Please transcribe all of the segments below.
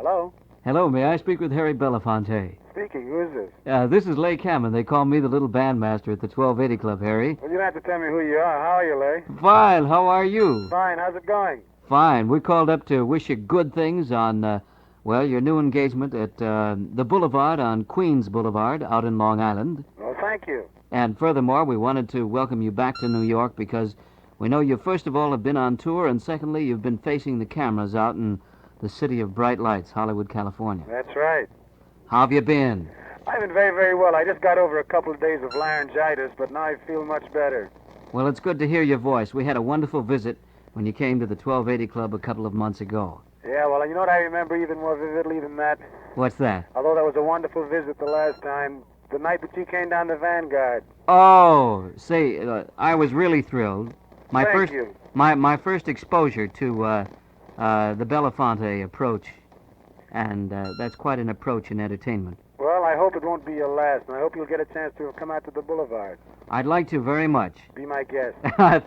Hello? Hello, may I speak with Harry Belafonte? Speaking. Who is this? This is Leigh Kamman. They call me the little bandmaster at the 1280 Club, Harry. Well, you don't have to tell me who you are. How are you, Leigh? Fine, how are you? Fine. How's it going? Fine. We called up to wish you good things on, your new engagement at the Boulevard on Queens Boulevard out in Long Island. Well, thank you. And furthermore, we wanted to welcome you back to New York because we know you, first of all, have been on tour, and secondly, you've been facing the cameras out in the city of bright lights, Hollywood, California. That's right. How have you been? I've been very, very well. I just got over a couple of days of laryngitis, but now I feel much better. Well, it's good to hear your voice. We had a wonderful visit when you came to the 1280 Club a couple of months ago. Yeah, well, you know what I remember even more vividly than that? What's that? Although that was a wonderful visit the last time, the night that you came down to Vanguard. Oh, say, I was really thrilled. Thank you. My first exposure to the Belafonte approach, and that's quite an approach in entertainment. Well, I hope it won't be your last, and I hope you'll get a chance to come out to the Boulevard. I'd like to very much. Be my guest.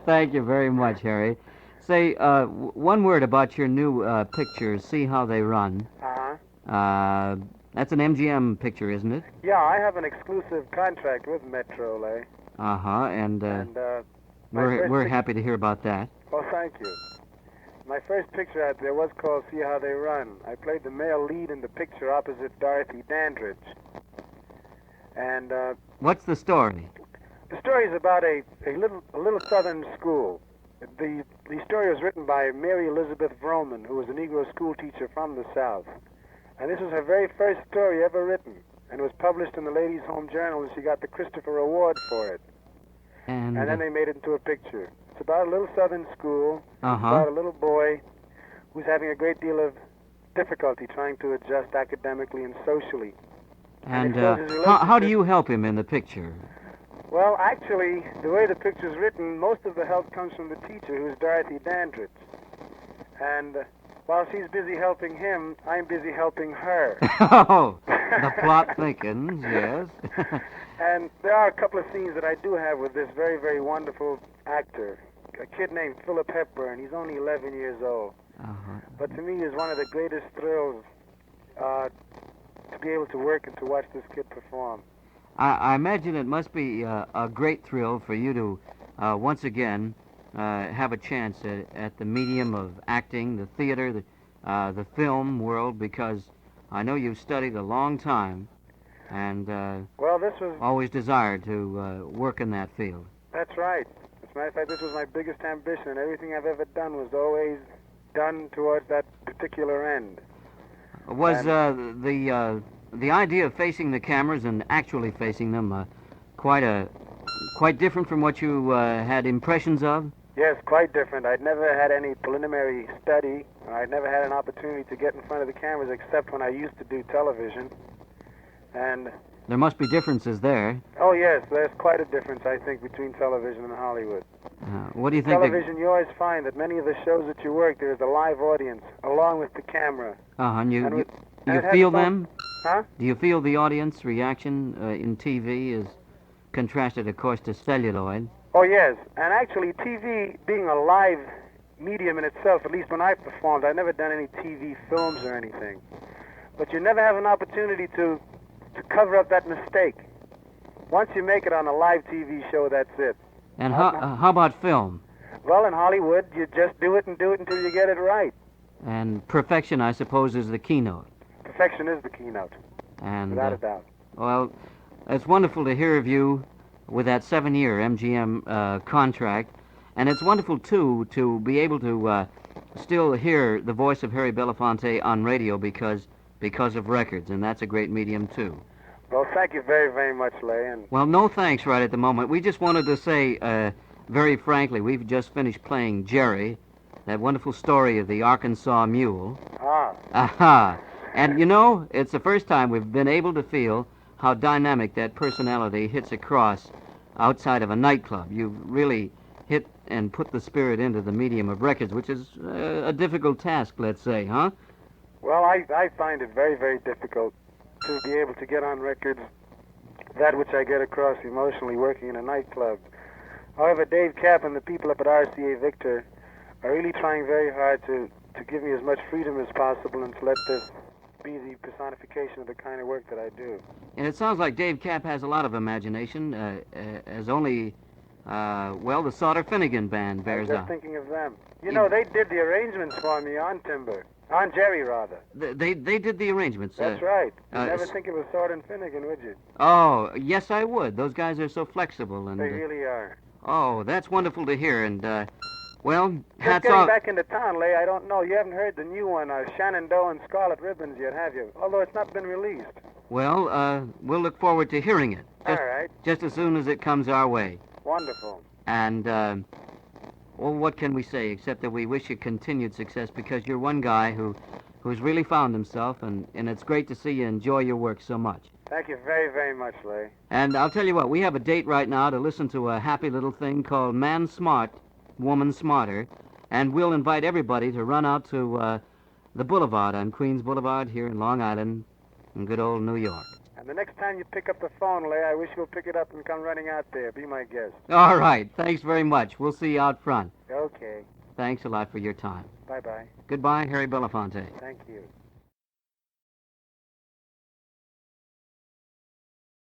Thank you very much, Harry. Say, one word about your new picture, See How They Run. Uh-huh. That's an MGM picture, isn't it? Yeah, I have an exclusive contract with Metro, Leigh. Uh-huh, and my we're happy to hear about that. Well, thank you. My first picture out there was called See How They Run. I played the male lead in the picture opposite Dorothy Dandridge. And What's the story? the story is about a little southern school. The story was written by Mary Elizabeth Vroman, who was a Negro school teacher from the South. And this was her very first story ever written, and it was published in the Ladies' Home Journal, and she got the Christopher Award for it. And then they made it into a picture. It's about a little southern school. Uh-huh. It's about a little boy who's having a great deal of difficulty trying to adjust academically and socially. And it shows his how do relationship- you help him in the picture? Well, actually, the way the picture's written, most of the help comes from the teacher, who's Dorothy Dandridge. And while she's busy helping him, I'm busy helping her. Oh, the plot thickens, yes. And there are a couple of scenes that I do have with this very, very wonderful actor, a kid named Philip Hepburn. He's only 11 years old. Uh-huh. But to me, it's one of the greatest thrills to be able to work and to watch this kid perform. I imagine it must be a great thrill for you to, once again, have a chance at the medium of acting, the theater, the film world, because I know you've studied a long time and Well, this was... always desired to work in that field. That's right. As a matter of fact, this was my biggest ambition, and everything I've ever done was always done towards that particular end. Was the idea of facing the cameras and actually facing them quite different from what you had impressions of? Yes, quite different. I'd never had any preliminary study. I'd never had an opportunity to get in front of the cameras except when I used to do television. And... There must be differences there. Oh, yes, there's quite a difference, I think, between television and Hollywood. What do you think? Television, you always find that many of the shows that you work, there's a live audience along with the camera. And you it has feel some- them? Huh? Do you feel the audience reaction in TV is contrasted, of course, to celluloid? Oh, yes. And actually, TV being a live medium in itself, at least when I performed, I've never done any TV films or anything. But you never have an opportunity to cover up that mistake. Once you make it on a live TV show, that's it. And how about film? Well, in Hollywood, you just do it until you get it right. And perfection, I suppose, is the keynote. Perfection is the keynote, And without a doubt. well, it's wonderful to hear of you with that 7-year MGM contract, and it's wonderful too to be able to still hear the voice of Harry Belafonte on radio because of records, and that's a great medium too. Well, thank you very, very much, Leigh. And Well, no thanks right at the moment. We just wanted to say, very frankly, we've just finished playing Jerry, that wonderful story of the Arkansas Mule. Aha! And, you know, it's the first time we've been able to feel how dynamic that personality hits across outside of a nightclub. You've really hit and put the spirit into the medium of records, which is a difficult task, let's say, huh? Well, I find it very, very difficult to be able to get on records that which I get across emotionally working in a nightclub. However, Dave Kapp and the people up at RCA Victor are really trying very hard to give me as much freedom as possible and to let this be the personification of the kind of work that I do. And it sounds like Dave Cap has a lot of imagination, as only, the Sauter-Finnegan Band bears I was out. just thinking of them. You know, they did the arrangements for me on Timber. On Jerry, rather. They did the arrangements. That's right. You'd never think it was Sauter and Finnegan, would you? Oh, yes, I would. Those guys are so flexible. And they really are. Oh, that's wonderful to hear. And, well, just hats getting off. back into town, Leigh, I don't know. You haven't heard the new one, Shenandoah and Scarlet Ribbons yet, have you? Although it's not been released. Well, we'll look forward to hearing it. All right. Just as soon as it comes our way. Wonderful. And, well, what can we say except that we wish you continued success because you're one guy who's really found himself, and it's great to see you enjoy your work so much. Thank you very, very much, Leigh. And I'll tell you what, we have a date right now to listen to a happy little thing called Man Smart, Woman Smarter, and we'll invite everybody to run out to the Boulevard on Queens Boulevard here in Long Island in good old New York. And the next time you pick up the phone, Leigh, I wish you'll pick it up and come running out there. Be my guest. All right. Thanks very much. We'll see you out front. Okay. Thanks a lot for your time. Bye-bye. Goodbye, Harry Belafonte. Thank you.